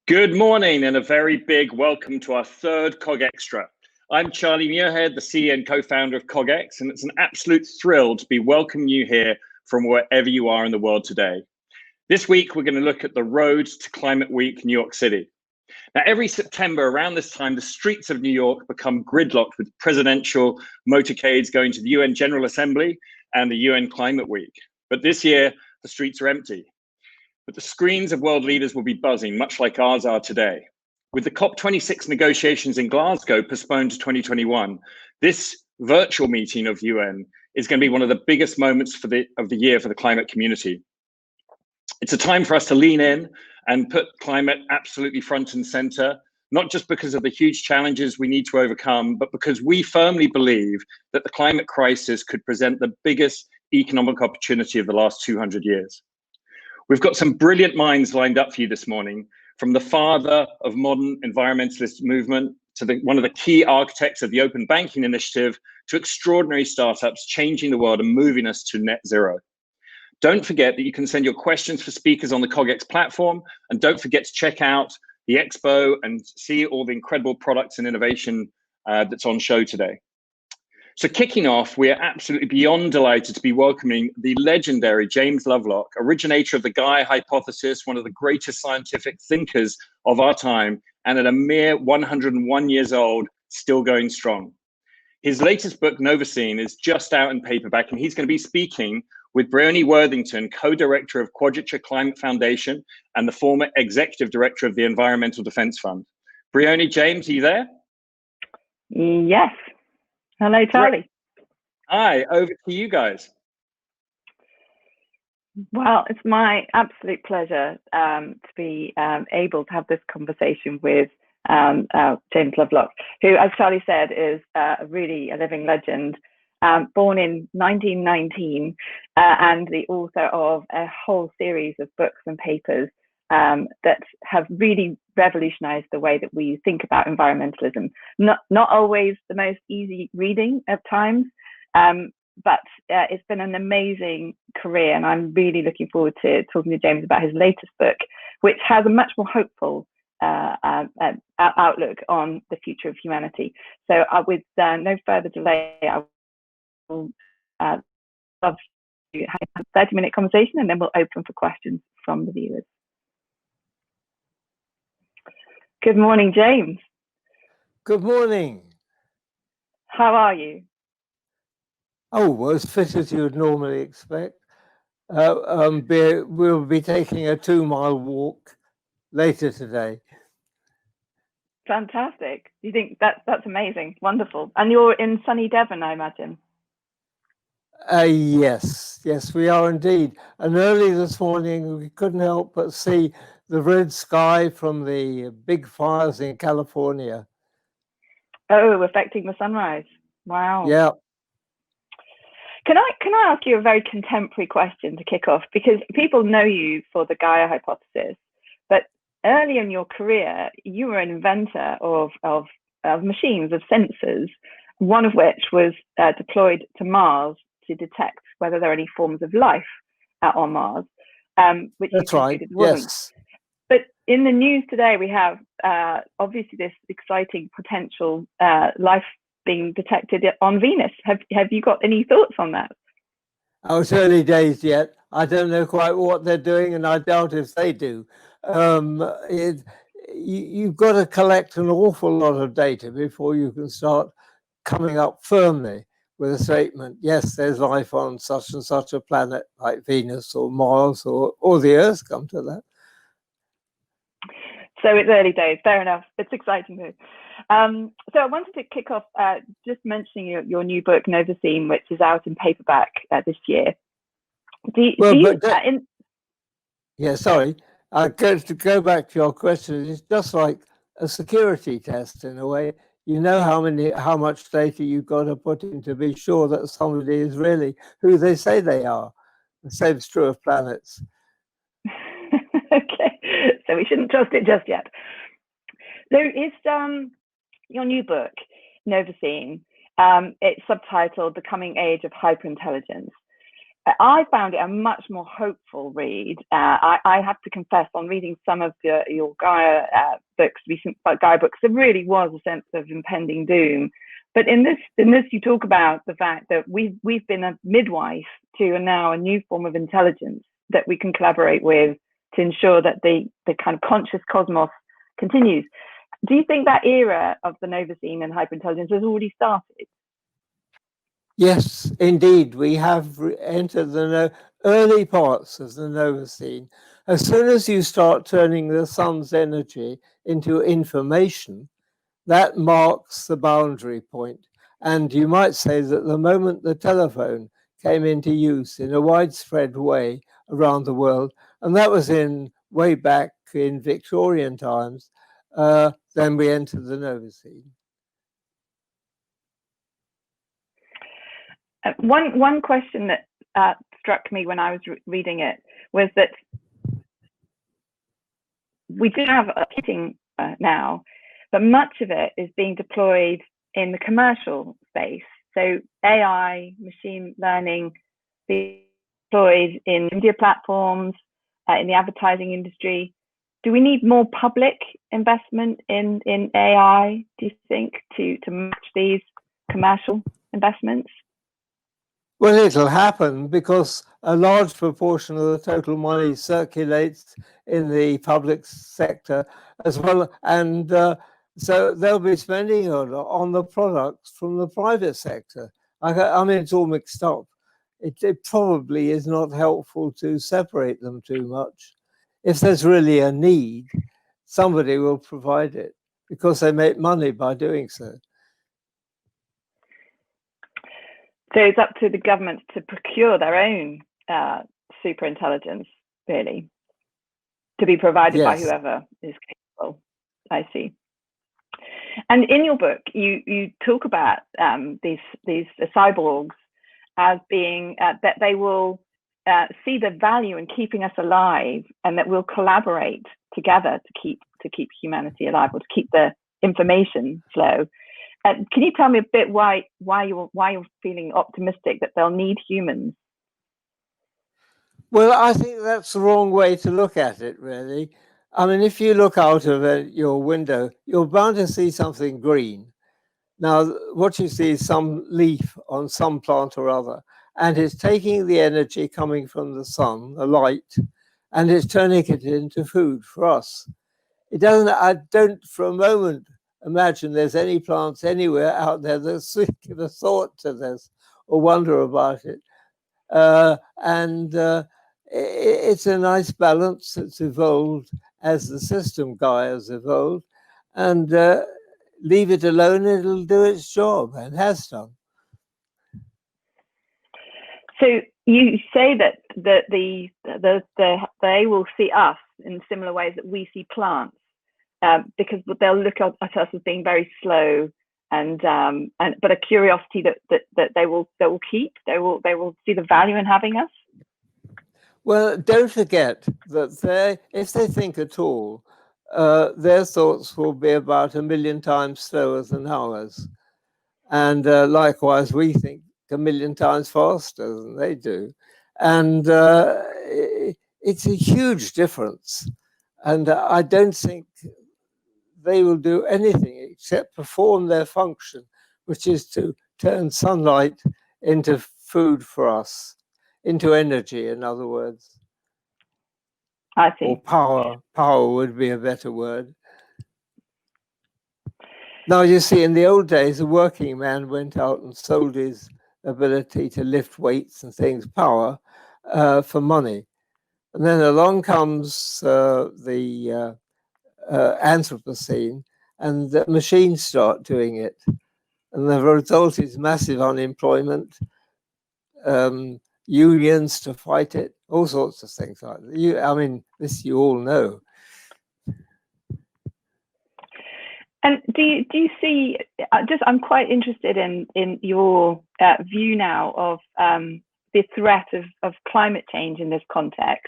Good morning and a very big welcome to our third COG Extra. I'm Charlie Muirhead, the CEO and co-founder of COGX, and it's an absolute thrill to be welcoming you here from wherever you are in the world today. This week, we're going to look at the road to Climate Week, New York City. Now, every September around this time, the streets of New York become gridlocked with presidential motorcades going to the UN General Assembly and the UN Climate Week. But this year, the streets are empty. But the screens of world leaders will be buzzing, much like ours are today. With the COP26 negotiations in Glasgow postponed to 2021, this virtual meeting of UN is going to be one of the biggest moments of the year for the climate community. It's a time for us to lean in and put climate absolutely front and center, not just because of the huge challenges we need to overcome, but because we firmly believe that the climate crisis could present the biggest economic opportunity of the last 200 years. We've got some brilliant minds lined up for you this morning, from the father of modern environmentalist movement to one of the key architects of the Open Banking Initiative to extraordinary startups changing the world and moving us to net zero. Don't forget that you can send your questions for speakers on the COGX platform, and don't forget to check out the expo and see all the incredible products and innovation that's on show today. So kicking off, we are absolutely beyond delighted to be welcoming the legendary James Lovelock, originator of the Gaia hypothesis, one of the greatest scientific thinkers of our time, and at a mere 101 years old, still going strong. His latest book, Novacine, is just out in paperback, and he's going to be speaking with Briony Worthington, co-director of Quadrature Climate Foundation and the former executive director of the Environmental Defense Fund. Briony, James, are you there? Yes. Hello, Charlie. Hi, over to you guys. Well, it's my absolute pleasure to be able to have this conversation with James Lovelock, who, as Charlie said, is really a living legend, born in 1919 and the author of a whole series of books and papers that have really revolutionized the way that we think about environmentalism. Not always the most easy reading at times, but it's been an amazing career, and I'm really looking forward to talking to James about his latest book, which has a much more hopeful outlook on the future of humanity. So with no further delay, I will love to have a 30-minute conversation, and then we'll open for questions from the viewers. Good morning, James. Good morning. How are you? Oh, well, as fit as you would normally expect. We'll be taking a 2-mile walk later today. Fantastic. You think that's amazing, wonderful. And you're in sunny Devon, I imagine. Yes, we are indeed. And early this morning, we couldn't help but see the red sky from the big fires in California. Oh, affecting the sunrise. Wow. Yeah. Can I ask you a very contemporary question to kick off? Because people know you for the Gaia hypothesis, but early in your career, you were an inventor of machines, of sensors, one of which was deployed to Mars to detect whether there are any forms of life on Mars. Which that's right. Yes. But in the news today, we have obviously this exciting potential life being detected on Venus. Have you got any thoughts on that? Oh, it's early days yet. I don't know quite what they're doing, and I doubt if they do. You've got to collect an awful lot of data before you can start coming up firmly with a statement. Yes, there's life on such and such a planet like Venus or Mars or the Earth, come to that. So it's early days, fair enough. It's exciting though. So I wanted to kick off just mentioning your new book, Novacine, which is out in paperback this year. Sorry. To go back to your question, it's just like a security test in a way. You know how much data you've got to put in to be sure that somebody is really who they say they are. The same is true of planets. Okay, so we shouldn't trust it just yet. So it's your new book, Novacine. It's subtitled "The Coming Age of Hyperintelligence." I found it a much more hopeful read. I have to confess, on reading some of your Gaia books, recent Gaia books, there really was a sense of impending doom. But in this, you talk about the fact that we've been a midwife to now a new form of intelligence that we can collaborate with to ensure that the kind of conscious cosmos continues. Do you think that era of the Novacene and hyperintelligence has already started? Yes, indeed. We have entered the early parts of the Novacene. As soon as you start turning the sun's energy into information, that marks the boundary point. And you might say that the moment the telephone came into use in a widespread way around the world, and that was in way back in Victorian times, then we entered the Novacene. One question that struck me when I was reading it was that we do have a kitting now, but much of it is being deployed in the commercial space. So AI, machine learning, being deployed in media platforms, in the advertising industry. Do we need more public investment in AI, do you think, to match these commercial investments? Well, it'll happen because a large proportion of the total money circulates in the public sector as well. And so they'll be spending on the products from the private sector. I mean, it's all mixed up. It probably is not helpful to separate them too much. If there's really a need, somebody will provide it because they make money by doing so. So it's up to the government to procure their own super intelligence, really, to be provided by whoever is capable. I see. And in your book, you talk about these cyborgs as being that they will see the value in keeping us alive, and that we'll collaborate together to keep humanity alive, or to keep the information flow. Can you tell me a bit why you're feeling optimistic that they'll need humans? Well, I think that's the wrong way to look at it, really. I mean, if you look out of your window, you're bound to see something green. Now, what you see is some leaf on some plant or other, and it's taking the energy coming from the sun, the light, and it's turning it into food for us. I don't for a moment imagine there's any plants anywhere out there that give a thought to this or wonder about it. It's a nice balance that's evolved as the system Gaia has evolved, and leave it alone, it'll do its job, and has done. So you say that they will see us in similar ways that we see plants, because they'll look at us as being very slow, but a curiosity that they will keep. They will see the value in having us. Well, don't forget that if they think at all, their thoughts will be about 1 million times slower than ours. And likewise, we think 1 million times faster than they do. And it's a huge difference. And I don't think they will do anything except perform their function, which is to turn sunlight into food for us, into energy, in other words. I see. Or power. Power would be a better word. Now, you see, in the old days, a working man went out and sold his ability to lift weights and things, power, for money. And then along comes the Anthropocene, and the machines start doing it. And the result is massive unemployment, unions to fight it, all sorts of things like that. I mean, this you all know. And do you see? I'm quite interested in your view now of the threat of climate change in this context.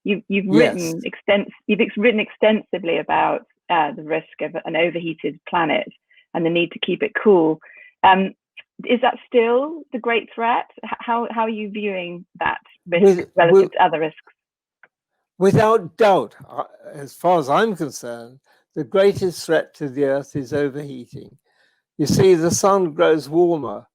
You've written extensively about the risk of an overheated planet and the need to keep it cool. is that still the great threat? How are you viewing that risk relative to other risks? Without doubt, as far as I'm concerned, the greatest threat to the Earth is overheating. You see, the sun grows warmer.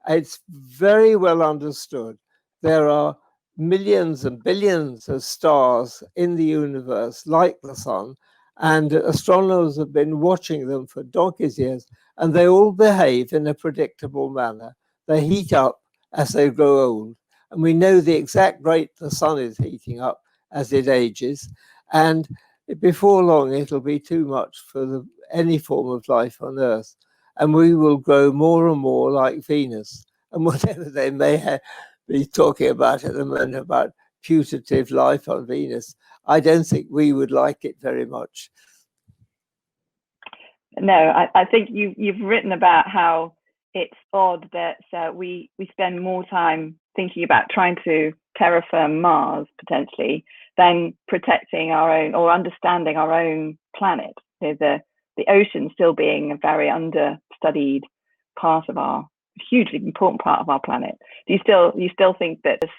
It's very well understood. There are millions and billions of stars in the universe like the sun, and astronomers have been watching them for donkey's years, and they all behave in a predictable manner. They heat up as they grow old, and we know the exact rate the sun is heating up as it ages, and before long it'll be too much for any form of life on Earth, and we will grow more and more like Venus. And whatever they may be talking about at the moment about putative life on Venus, I don't think we would like it very much. No, I think you've written about how it's odd that we spend more time thinking about trying to terraform Mars potentially than protecting our own or understanding our own planet. The ocean still being a very understudied part of our hugely important part of our planet. Do you still think that this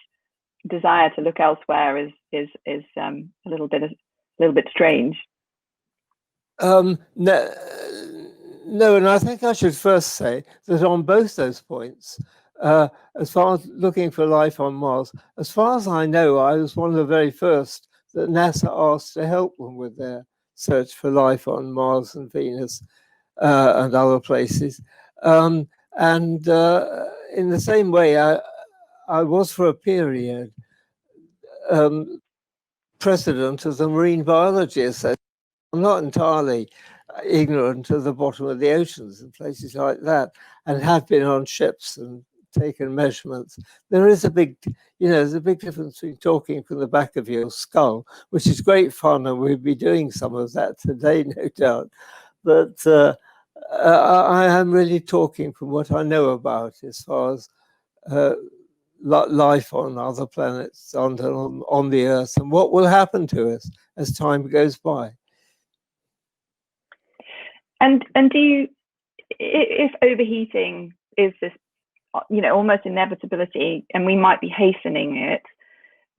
desire to look elsewhere is a little bit strange? No, and I think I should first say that on both those points, as far as looking for life on Mars, as far as I know, I was one of the very first that NASA asked to help them with their search for life on Mars and Venus and other places. And in the same way, I was for a period president of the Marine Biology Association. I'm not entirely ignorant of the bottom of the oceans and places like that, and have been on ships and taken measurements. There is a big, there's a big difference between talking from the back of your skull, which is great fun, and we'll be doing some of that today, no doubt. But I am really talking from what I know about as far as life on other planets, on the Earth, and what will happen to us as time goes by. And do you, if overheating is this, almost inevitability, and we might be hastening it,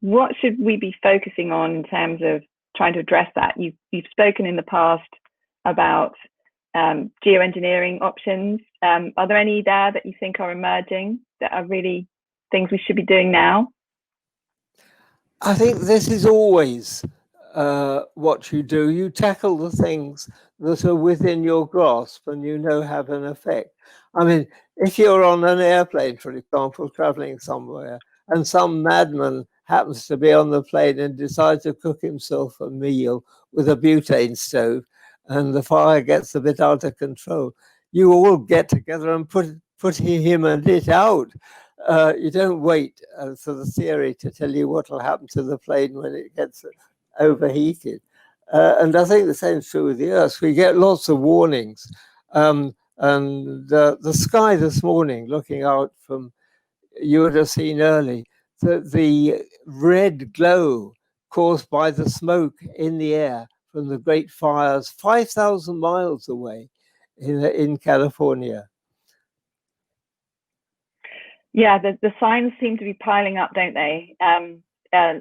what should we be focusing on in terms of trying to address that? You've spoken in the past about geoengineering options. Are there any there that you think are emerging that are really things we should be doing now? I think this is always what you do. You tackle the things that are within your grasp and have an effect. I mean, if you're on an airplane, for example, traveling somewhere, and some madman happens to be on the plane and decides to cook himself a meal with a butane stove, and the fire gets a bit out of control, you all get together and put him and it out. You don't wait for the theory to tell you what will happen to the plane when it gets overheated. And I think the same is true with the Earth. We get lots of warnings. And the sky this morning, looking out from, you would have seen early, the red glow caused by the smoke in the air from the great fires 5,000 miles away in California. Yeah, the signs seem to be piling up, don't they?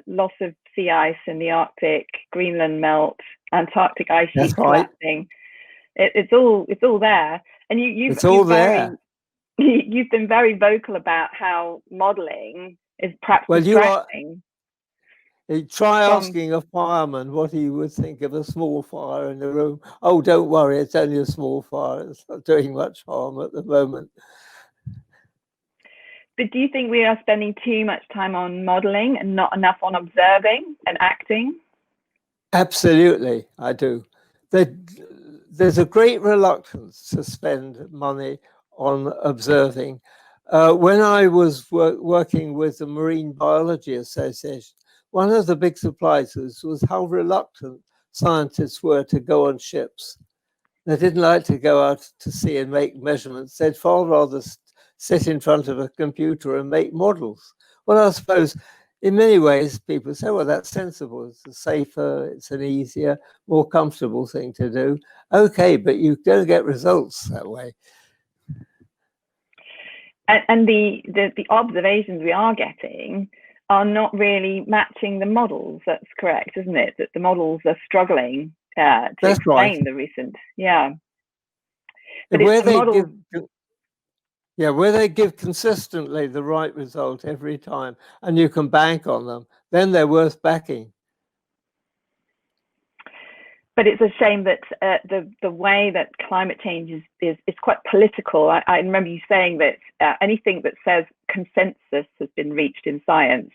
Loss of sea ice in the Arctic, Greenland melt, Antarctic ice sheet collapsing. It's all there, and you've been very vocal about how modelling is perhaps distracting. Try asking a fireman what he would think of a small fire in the room. Oh, don't worry, it's only a small fire. It's not doing much harm at the moment. But do you think we are spending too much time on modelling and not enough on observing and acting? Absolutely, I do. There's a great reluctance to spend money on observing. When I was working with the Marine Biology Association, one of the big surprises was how reluctant scientists were to go on ships. They didn't like to go out to sea and make measurements. They'd far rather sit in front of a computer and make models. Well, I suppose in many ways people say, well, that's sensible. It's a safer, it's an easier, more comfortable thing to do. Okay, but you don't get results that way. And the observations we are getting are not really matching the models. That's correct, isn't it? That the models are struggling to explain the recent, yeah. But where it's the models. Where they give consistently the right result every time, and you can bank on them, then they're worth backing. But it's a shame that the way that climate change is quite political. I remember you saying that anything that says consensus has been reached in science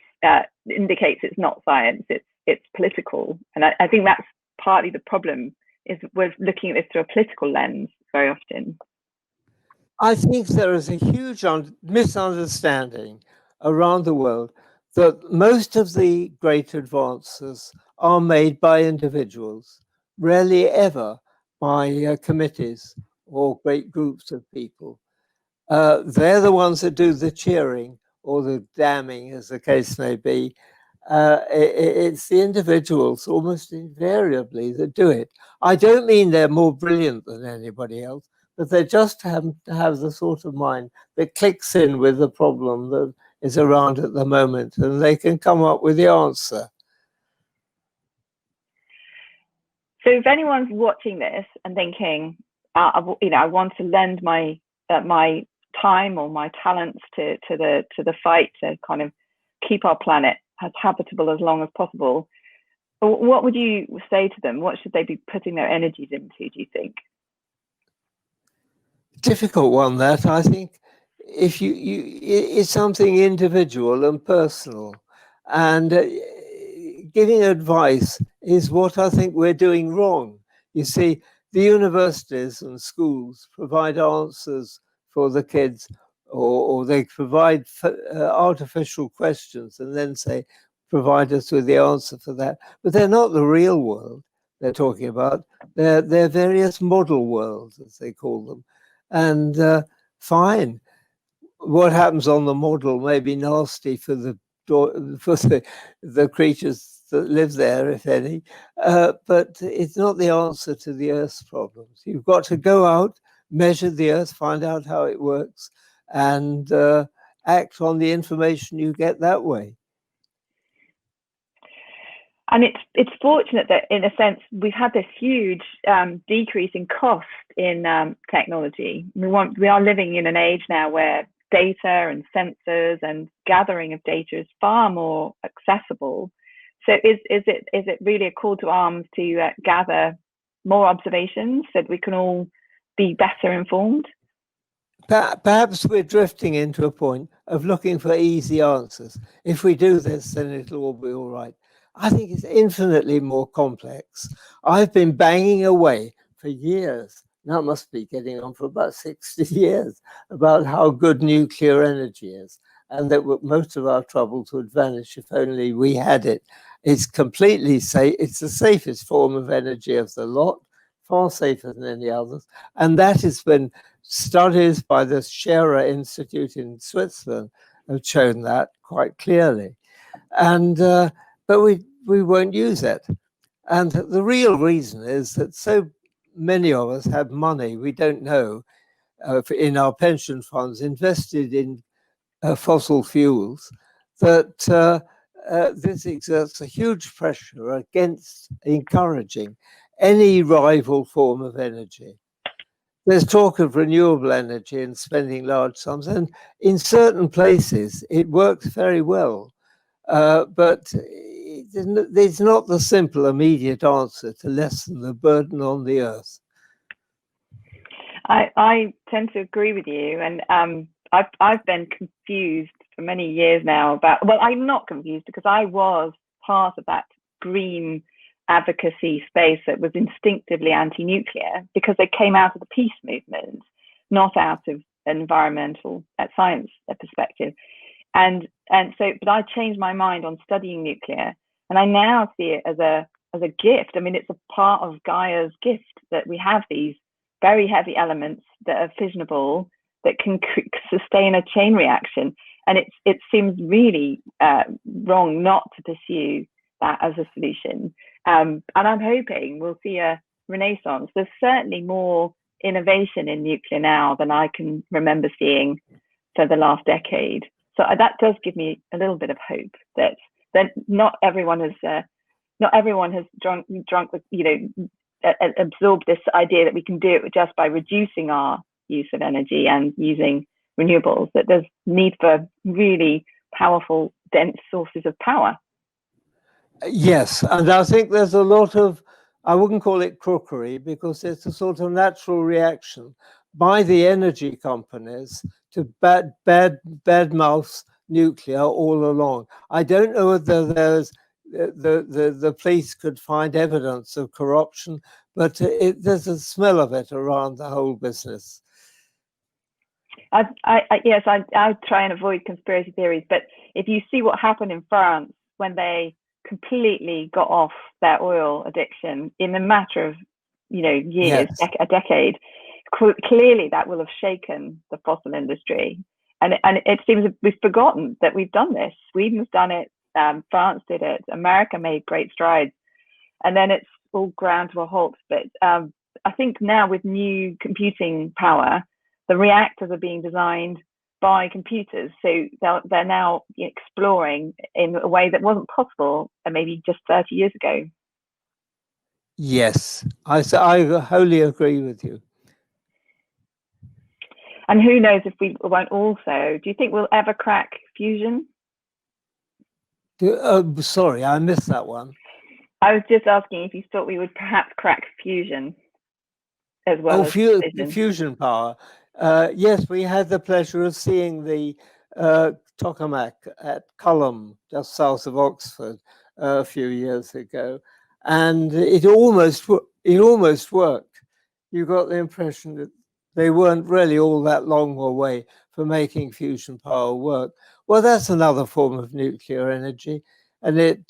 indicates it's not science, it's political. And I think that's partly the problem, is we're looking at this through a political lens very often. I think there is a huge misunderstanding around the world that most of the great advances are made by individuals, rarely ever by committees or great groups of people. They're the ones that do the cheering or the damning, as the case may be. It's the individuals almost invariably that do it. I don't mean they're more brilliant than anybody else, but they just happen to have the sort of mind that clicks in with the problem that is around at the moment, and they can come up with the answer. So if anyone's watching this and thinking, I want to lend my time or my talents to the fight to kind of keep our planet as habitable as long as possible, what would you say to them? What should they be putting their energies into, do you think? Difficult one, that. I think if it's something individual and personal, and giving advice is what I think we're doing wrong. You see, the universities and schools provide answers for the kids, or they provide artificial questions and then say, provide us with the answer for that. But they're not the real world they're talking about. They're various model worlds, as they call them. And fine, what happens on the model may be nasty for the creatures that live there, if any, but it's not the answer to the Earth's problems. You've got to go out, measure the Earth, find out how it works, and act on the information you get that way. And it's fortunate that, in a sense, we've had this huge decrease in cost in technology. We are living in an age now where data and sensors and gathering of data is far more accessible. So is it really a call to arms to gather more observations so that we can all be better informed? Perhaps we're drifting into a point of looking for easy answers. If we do this, then it'll all be all right. I think it's infinitely more complex. I've been banging away for years, now it must be getting on for about 60 years, about how good nuclear energy is, and that most of our troubles would vanish if only we had it. It's completely safe. It's the safest form of energy of the lot, far safer than any others. And that has been studies by the Scherer Institute in Switzerland have shown that quite clearly. And but we won't use it. And the real reason is that so many of us have money we don't know in our pension funds invested in fossil fuels, that this exerts a huge pressure against encouraging any rival form of energy. There's talk of renewable energy and spending large sums, and in certain places it works very well. But there's not the simple, immediate answer to lessen the burden on the Earth. I tend to agree with you, and I've been confused for many years now about. Well, I'm not confused because I was part of that green advocacy space that was instinctively anti-nuclear because they came out of the peace movement, not out of an environmental science perspective. And so, but I changed my mind on studying nuclear, and I now see it as a gift. I mean, it's a part of Gaia's gift that we have these very heavy elements that are fissionable, that can sustain a chain reaction. And it seems really wrong not to pursue that as a solution. And I'm hoping we'll see a renaissance. There's certainly more innovation in nuclear now than I can remember seeing for the last decade. So that does give me a little bit of hope that not everyone has drunk with, absorbed this idea that we can do it just by reducing our use of energy and using renewables, that there's need for really powerful, dense sources of power. Yes, and I think there's a lot of, I wouldn't call it crookery, because it's a sort of natural reaction by the energy companies to badmouth nuclear all along. I don't know whether there's the police could find evidence of corruption, but there's a smell of it around the whole business. Yes, I try and avoid conspiracy theories, but if you see what happened in France when they completely got off their oil addiction in a matter of years, yes. a decade, clearly that will have shaken the fossil industry, and it seems we've forgotten that we've done this. Sweden's done it, France did it, America made great strides, and then it's all ground to a halt. But I think now with new computing power, the reactors are being designed by computers, so they're now exploring in a way that wasn't possible maybe just 30 years ago. Yes, I wholly agree with you. And who knows if we won't also, do you think we'll ever crack fusion? Sorry, I missed that one. I was just asking if you thought we would perhaps crack fusion as well as fission. Fusion power. Yes, we had the pleasure of seeing the tokamak at Culham, just south of Oxford, a few years ago, and it almost worked. You got the impression that they weren't really all that long away for making fusion power work. Well, that's another form of nuclear energy, and it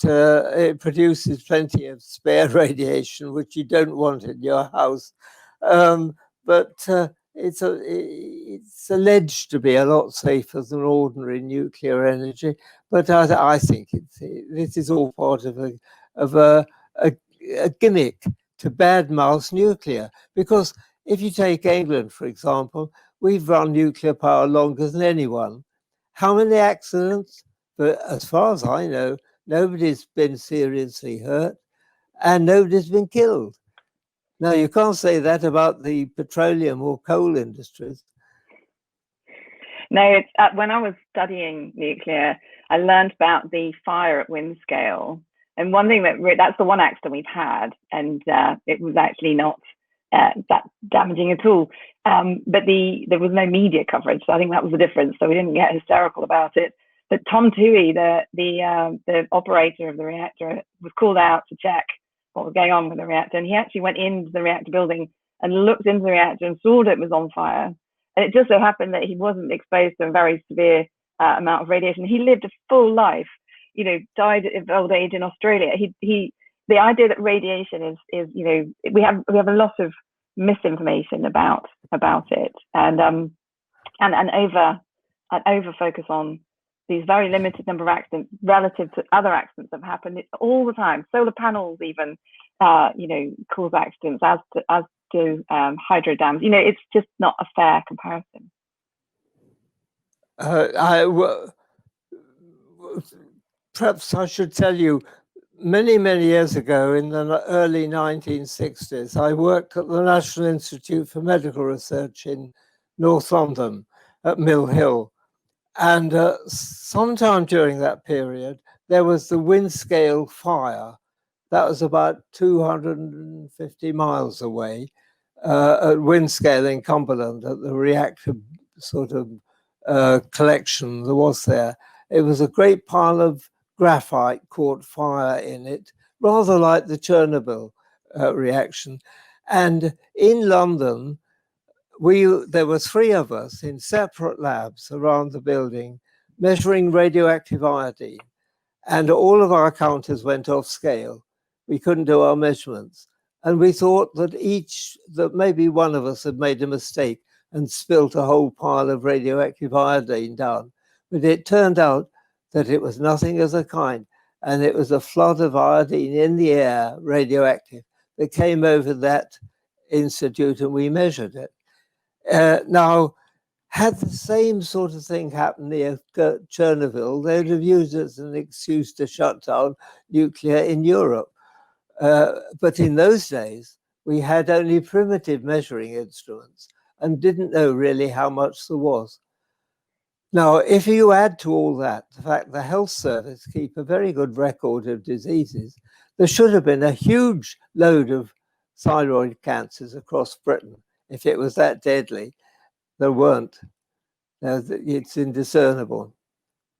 produces plenty of spare radiation, which you don't want in your house. But it's alleged to be a lot safer than ordinary nuclear energy. But I think this is all part of a gimmick to badmouth nuclear. Because if you take England, for example, we've run nuclear power longer than anyone. How many accidents? But as far as I know, nobody's been seriously hurt and nobody's been killed. Now, you can't say that about the petroleum or coal industries. No, it's, when I was studying nuclear, I learned about the fire at Windscale. And one thing that's the one accident we've had, and it was actually not that damaging at all. But there was no media coverage, so I think that was the difference. So we didn't get hysterical about it. But Tom Toohey, the operator of the reactor, was called out to check what was going on with the reactor, and he actually went into the reactor building and looked into the reactor and saw that it was on fire. And it just so happened that he wasn't exposed to a very severe amount of radiation. He lived a full life, died of old age in Australia. The idea that radiation is we have a lot of misinformation about it, and over focus on these very limited number of accidents relative to other accidents that have happened all the time. Solar panels even, cause accidents, as do hydro dams. It's just not a fair comparison. Perhaps I should tell you, many, many years ago, in the early 1960s, I worked at the National Institute for Medical Research in North London at Mill Hill. And sometime during that period, there was the Windscale fire. That was about 250 miles away at Windscale in Cumberland, at the reactor sort of collection that was there. It was a great pile of graphite caught fire in it, rather like the Chernobyl reaction. And in London, there were three of us in separate labs around the building measuring radioactive iodine, and all of our counters went off scale. We couldn't do our measurements, and we thought that maybe one of us had made a mistake and spilt a whole pile of radioactive iodine down. But it turned out that it was nothing of the kind, and it was a flood of iodine in the air, radioactive, that came over that institute, and we measured it. Now, had the same sort of thing happen near Chernobyl, they'd have used it as an excuse to shut down nuclear in Europe. But in those days, we had only primitive measuring instruments and didn't know really how much there was. Now, if you add to all that the fact the health service keep a very good record of diseases, there should have been a huge load of thyroid cancers across Britain. If it was that deadly, there weren't. It's indiscernible.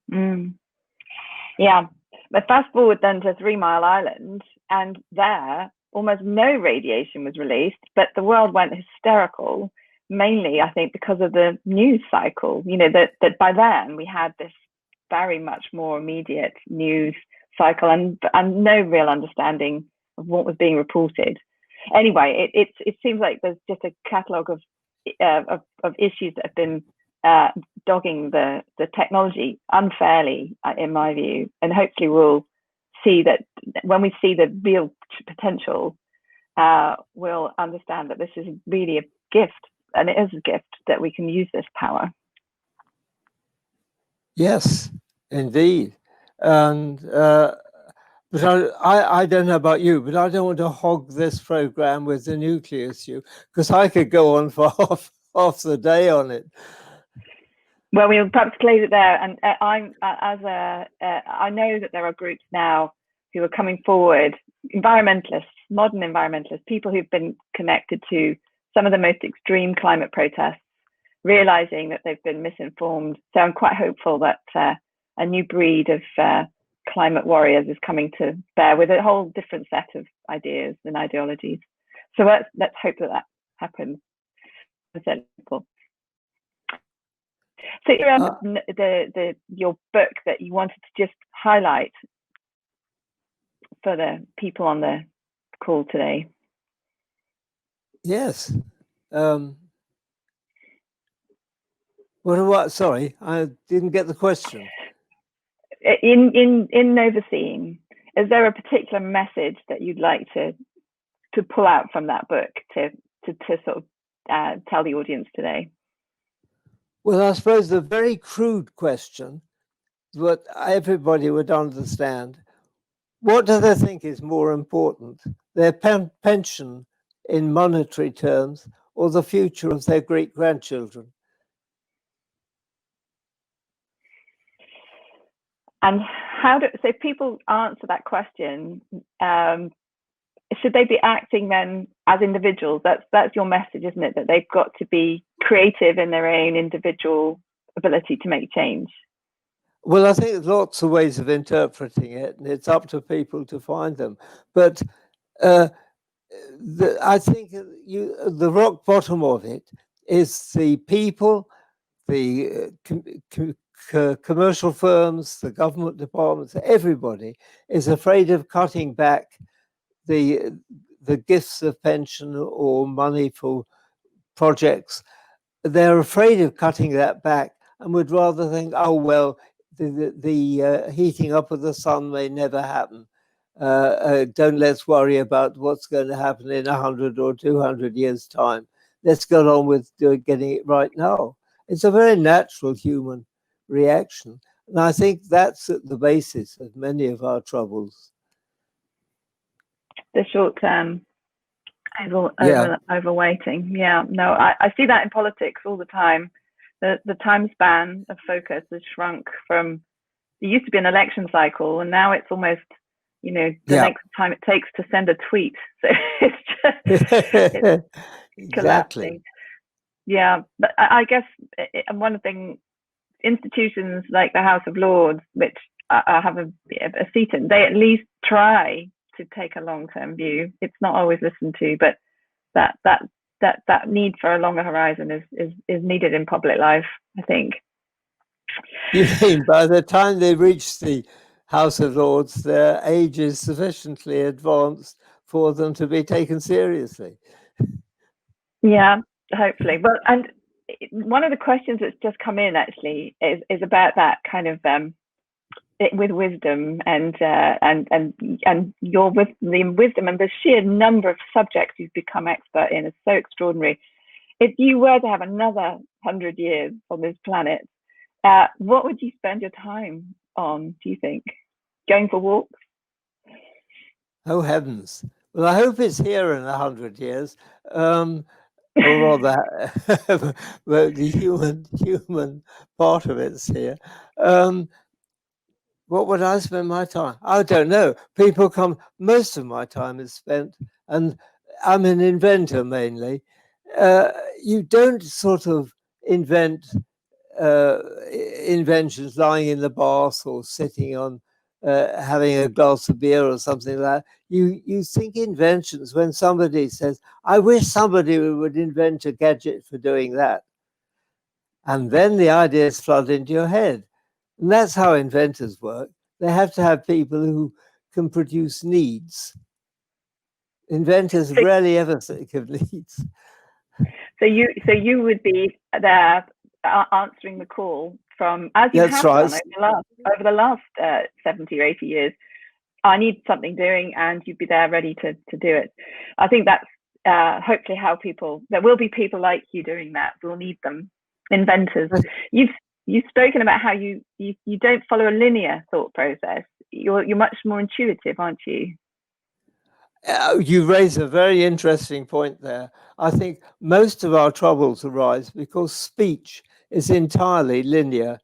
Yeah, but fast forward then to 3 Mile Island, and there almost no radiation was released, but the world went hysterical, mainly I think because of the news cycle. You know, that by then we had this very much more immediate news cycle and no real understanding of what was being reported. Anyway, it seems like there's just a catalogue of issues that have been dogging the technology unfairly, in my view, and hopefully we'll see that when we see the real potential, we'll understand that this is really a gift, and it is a gift that we can use this power. Yes, indeed. And but I don't know about you, but I don't want to hog this program with the nuclear issue, because I could go on for half the day on it. Well, we'll perhaps close it there. And I know that there are groups now who are coming forward, environmentalists, modern environmentalists, people who've been connected to some of the most extreme climate protests, realizing that they've been misinformed. So I'm quite hopeful that a new breed of climate warriors is coming to bear with a whole different set of ideas and ideologies. So let's hope that happens. So your book that you wanted to just highlight for the people on the call today. Yes. What? Sorry, I didn't get the question. In Overseeing, is there a particular message that you'd like to pull out from that book to sort of tell the audience today? Well, I suppose the very crude question, but everybody would understand. What do they think is more important, their pension in monetary terms or the future of their great-grandchildren? And so if people answer that question, should they be acting then as individuals? That's your message, isn't it? That they've got to be creative in their own individual ability to make change. Well, I think there's lots of ways of interpreting it, and it's up to people to find them. But I think the rock bottom of it is the people, the commercial firms, the government departments, everybody is afraid of cutting back the gifts of pension or money for projects. They're afraid of cutting that back and would rather think, oh, well, the heating up of the sun may never happen. Don't let's worry about what's going to happen in 100 or 200 years' time. Let's get on with getting it right now. It's a very natural human reaction. And I think that's at the basis of many of our troubles. The short term overweighting. Yeah, no, I see that in politics all the time. The time span of focus has shrunk from, it used to be an election cycle, and now it's almost, the next time it takes to send a tweet. So it's exactly. Collapsing. Yeah, but I guess one thing, institutions like the House of Lords, which I have a seat in, they at least try to take a long-term view. It's not always listened to, but that need for a longer horizon is needed in public life, I think. You mean by the time they reach the House of Lords, their age is sufficiently advanced for them to be taken seriously? Yeah, hopefully. Well, and one of the questions that's just come in actually is about that kind of with wisdom and your wisdom and the sheer number of subjects you've become expert in is so extraordinary. if you were to have another 100 years on this planet, what would you spend your time on, do you think? Going for walks? Oh, heavens. Well, I hope it's here in 100 years. Or rather, the human part of it's here. What would I spend my time? I don't know. People come, most of my time is spent, and I'm an inventor mainly. You don't sort of invent inventions lying in the bath or sitting on having a glass of beer or something like that. You think inventions when somebody says, I wish somebody would invent a gadget for doing that. And then the ideas flood into your head. And that's how inventors work. They have to have people who can produce needs. Inventors rarely ever think of needs. So you would be there answering the call from, as you That's have right. done over the last 70 or 80 years. I need something doing, and you'd be there ready to do it. I think that's hopefully how there will be people like you doing that. We'll need them, inventors. You've spoken about how you don't follow a linear thought process. You're much more intuitive, aren't you? You raise a very interesting point there. I think most of our troubles arise because speech is entirely linear,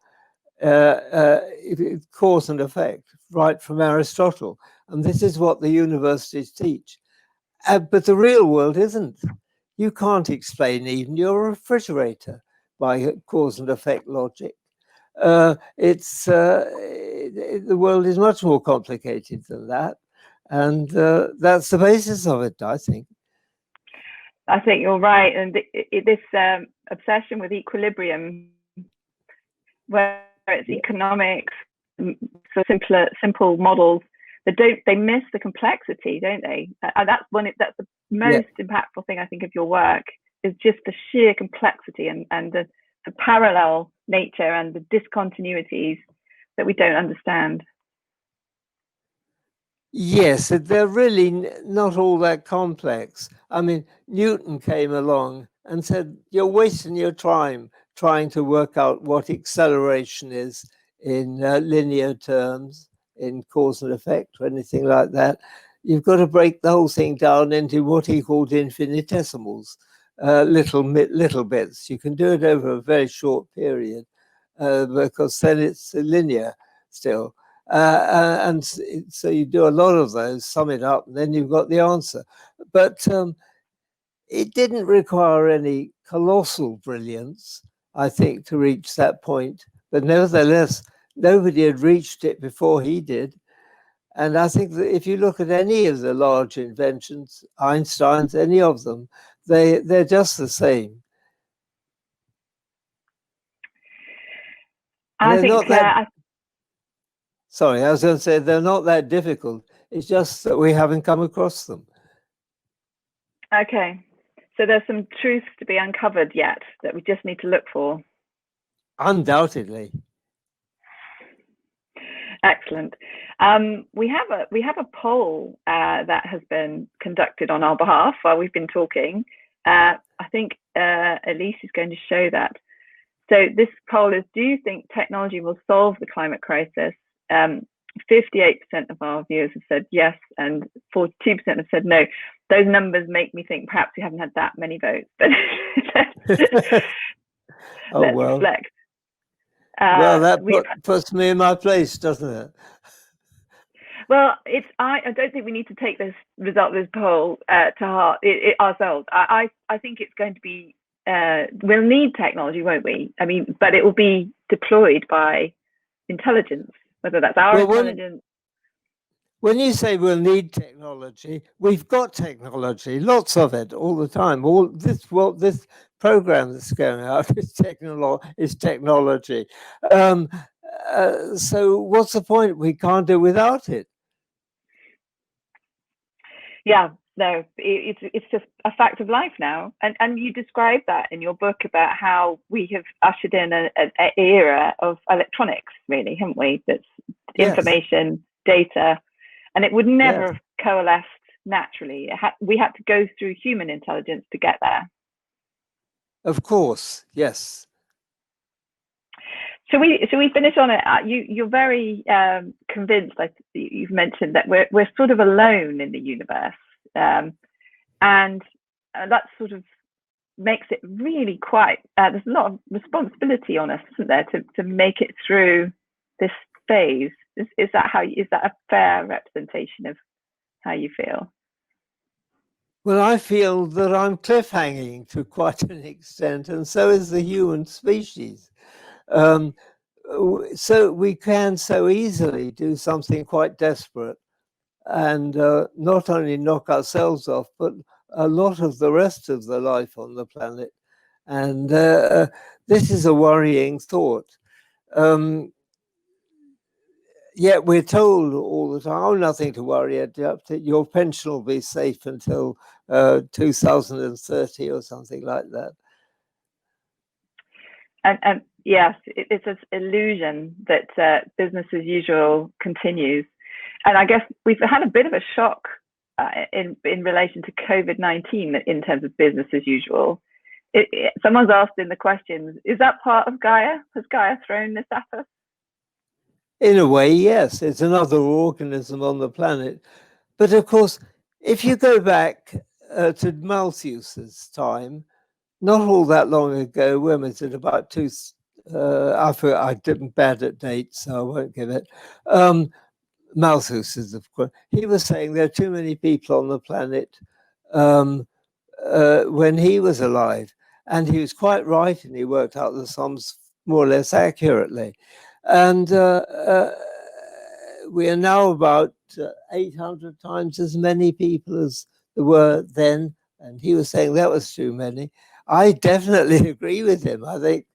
cause and effect, right from Aristotle. And this is what the universities teach. But the real world isn't. You can't explain even your refrigerator by cause and effect logic. The world is much more complicated than that. And that's the basis of it, I think. I think you're right. And this obsession with equilibrium, where it's economics, so simple models, they miss the complexity, don't they? And that's the most impactful thing I think of your work, is just the sheer complexity and the parallel nature and the discontinuities that we don't understand. Yes, they're really not all that complex. I mean, Newton came along and said, you're wasting your time trying to work out what acceleration is in linear terms, in cause and effect, or anything like that. You've got to break the whole thing down into what he called infinitesimals, little bits. You can do it over a very short period because then it's linear still. And so you do a lot of those, sum it up, and then you've got the answer. But it didn't require any colossal brilliance, I think, to reach that point. But nevertheless, nobody had reached it before he did. And I think that if you look at any of the large inventions, Einstein's, any of them, they're just the same. Sorry, I was going to say they're not that difficult. It's just that we haven't come across them. Okay. So there's some truths to be uncovered yet that we just need to look for. Undoubtedly. Excellent. We have a poll that has been conducted on our behalf while we've been talking. I think Elise is going to show that. So this poll is: do you think technology will solve the climate crisis? 58% of our viewers have said yes, and 42% have said no. Those numbers make me think perhaps we haven't had that many votes, but let's reflect. Well, that puts me in my place, doesn't it? Well, I don't think we need to take this result of this poll to heart ourselves. I think it's going to be, we'll need technology, won't we? I mean, but it will be deployed by intelligence, whether that's our intelligence. When you say we'll need technology, we've got technology, lots of it, all the time. This program that's going out is technology. So what's the point? We can't do without it. Yeah, no, it's just a fact of life now. And you describe that in your book about how we have ushered in an era of electronics, really, haven't we? That's information, data, and it would never have coalesced naturally. We had to go through human intelligence to get there. Of course, yes. Shall we finish on it? You're very convinced, like you've mentioned, that we're sort of alone in the universe, and that sort of makes it really quite. There's a lot of responsibility on us, isn't there, to make it through this phase? Is that a fair representation of how you feel? Well, I feel that I'm cliffhanging to quite an extent, and so is the human species. So we can so easily do something quite desperate and not only knock ourselves off, but a lot of the rest of the life on the planet. And this is a worrying thought. Yet we're told all the time, oh, nothing to worry about, your pension will be safe until 2030 or something like that. And yes, it's an illusion that business as usual continues. And I guess we've had a bit of a shock in relation to COVID-19 in terms of business as usual. Someone's asked in the questions, is that part of Gaia? Has Gaia thrown this at us? In a way, yes, it's another organism on the planet. But of course, if you go back to Malthus's time, not all that long ago, when was it, about I didn't bad at dates, so I won't give it. Malthus is, of course, he was saying there are too many people on the planet when he was alive. And he was quite right, and he worked out the sums more or less accurately. And we are now about 800 times as many people as there were then. And he was saying that was too many. I definitely agree with him. I think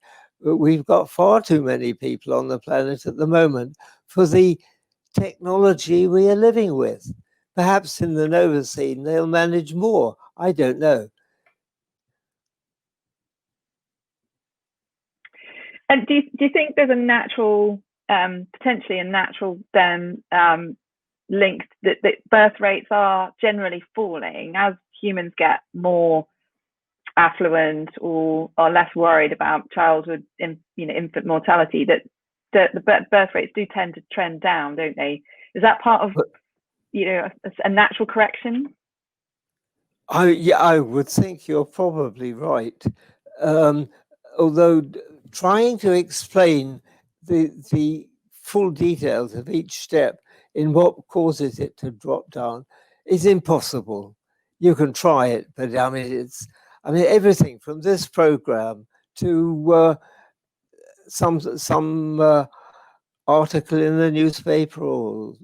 we've got far too many people on the planet at the moment for the technology we are living with. Perhaps in the Novacene they'll manage more. I don't know. And do you think there's a natural, potentially a natural link that birth rates are generally falling as humans get more affluent or are less worried about childhood, infant mortality, that the birth rates do tend to trend down, don't they? Is that part of a natural correction? I would think you're probably right. Although trying to explain the full details of each step in what causes it to drop down is impossible. You can try it, but I mean everything from this program to some article in the newspaper or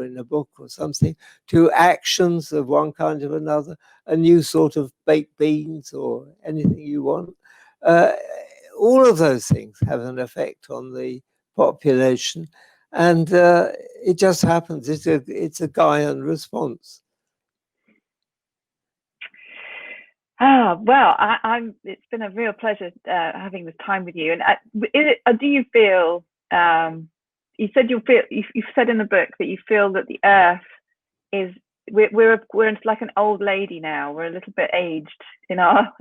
in a book or something, to actions of one kind or another, a new sort of baked beans or anything you want. All of those things have an effect on the population, and it just happens. It's a Gaian response. Well, it's been a real pleasure having this time with you. And do you feel? You said you've said in the book that you feel that the Earth is we're like an old lady now. We're a little bit aged in our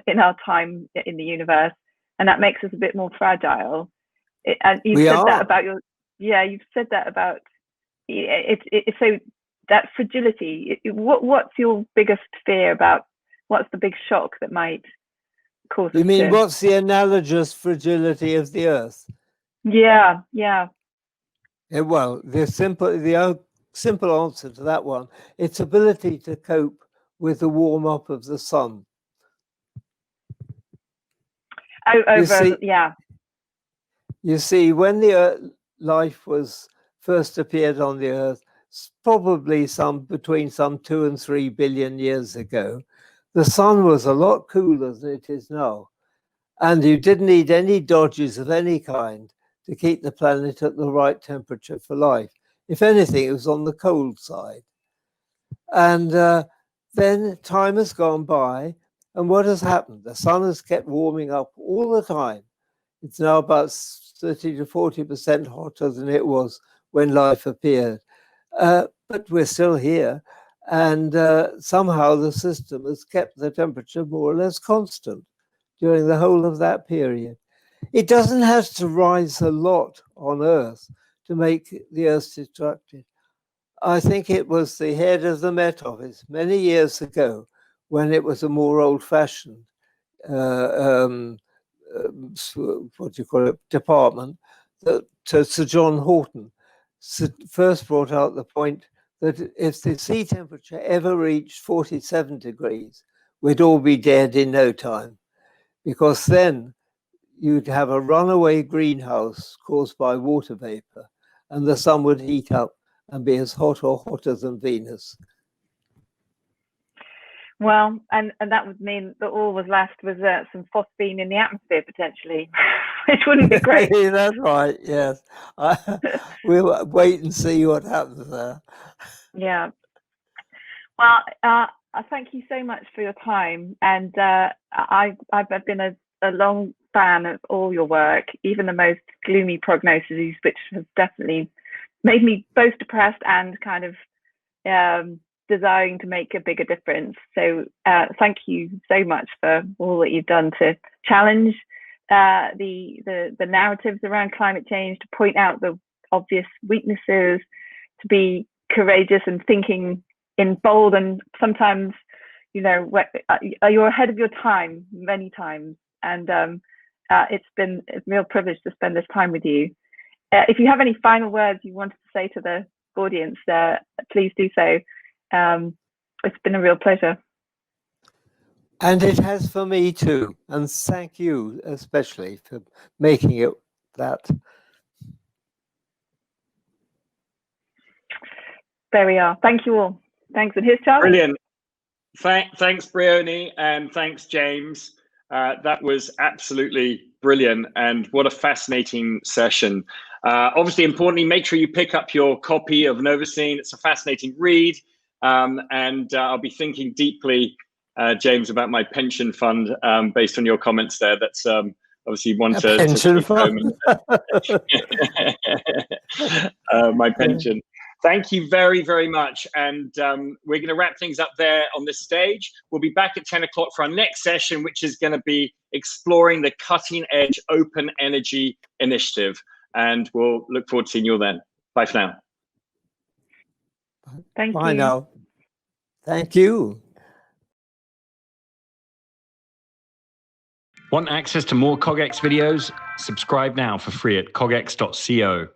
time in the universe, and that makes us a bit more fragile. And you've said that about you've said that about it. So that fragility. What's your biggest fear about? What's the big shock that might cause? You mean what's the analogous fragility of the Earth? Yeah. Well, the simple answer to that one, its ability to cope with the warm up of the sun. You see, when the life was first appeared on the Earth, probably between 2 and 3 billion years ago, the sun was a lot cooler than it is now. And you didn't need any dodges of any kind to keep the planet at the right temperature for life. If anything, it was on the cold side. And then time has gone by, and what has happened? The sun has kept warming up all the time. It's now about 30 to 40% hotter than it was when life appeared. But we're still here, and somehow the system has kept the temperature more or less constant. during the whole of that period. It doesn't have to rise a lot on Earth to make the Earth destructive. I think it was the head of the Met Office many years ago, when it was a more old-fashioned what do you call it, department, that Sir John Horton first brought out the point that if the sea temperature ever reached 47 degrees, we'd all be dead in no time, because then you'd have a runaway greenhouse caused by water vapor, and the sun would heat up and be as hot or hotter than Venus. Well, and that would mean that all was left was some phosphine in the atmosphere, potentially, which wouldn't be great. That's right, yes. We'll wait and see what happens there. Yeah. Well, thank you so much for your time. And I've been a long fan of all your work, even the most gloomy prognoses, which has definitely made me both depressed and kind of desiring to make a bigger difference. So thank you so much for all that you've done to challenge the narratives around climate change, to point out the obvious weaknesses, to be courageous and thinking in bold, and sometimes, you know, you're ahead of your time many times. And it's been a real privilege to spend this time with you. If you have any final words you wanted to say to the audience, please do so. It's been a real pleasure. And it has for me too. And thank you especially for making it that. There we are. Thank you all. Thanks. And here's Charlie. Brilliant. Thanks, Briony, and thanks, James. That was absolutely brilliant, and what a fascinating session. Obviously, importantly, make sure you pick up your copy of Novacene. It's a fascinating read, and I'll be thinking deeply, James, about my pension fund based on your comments there. That's obviously one to pension fund. My pension. Thank you very, very much. And we're going to wrap things up there on this stage. We'll be back at 10 o'clock for our next session, which is going to be exploring the cutting edge open energy initiative. And we'll look forward to seeing you all then. Bye for now. Thank you. Bye now. Thank you. Want access to more CogX videos? Subscribe now for free at cogx.co.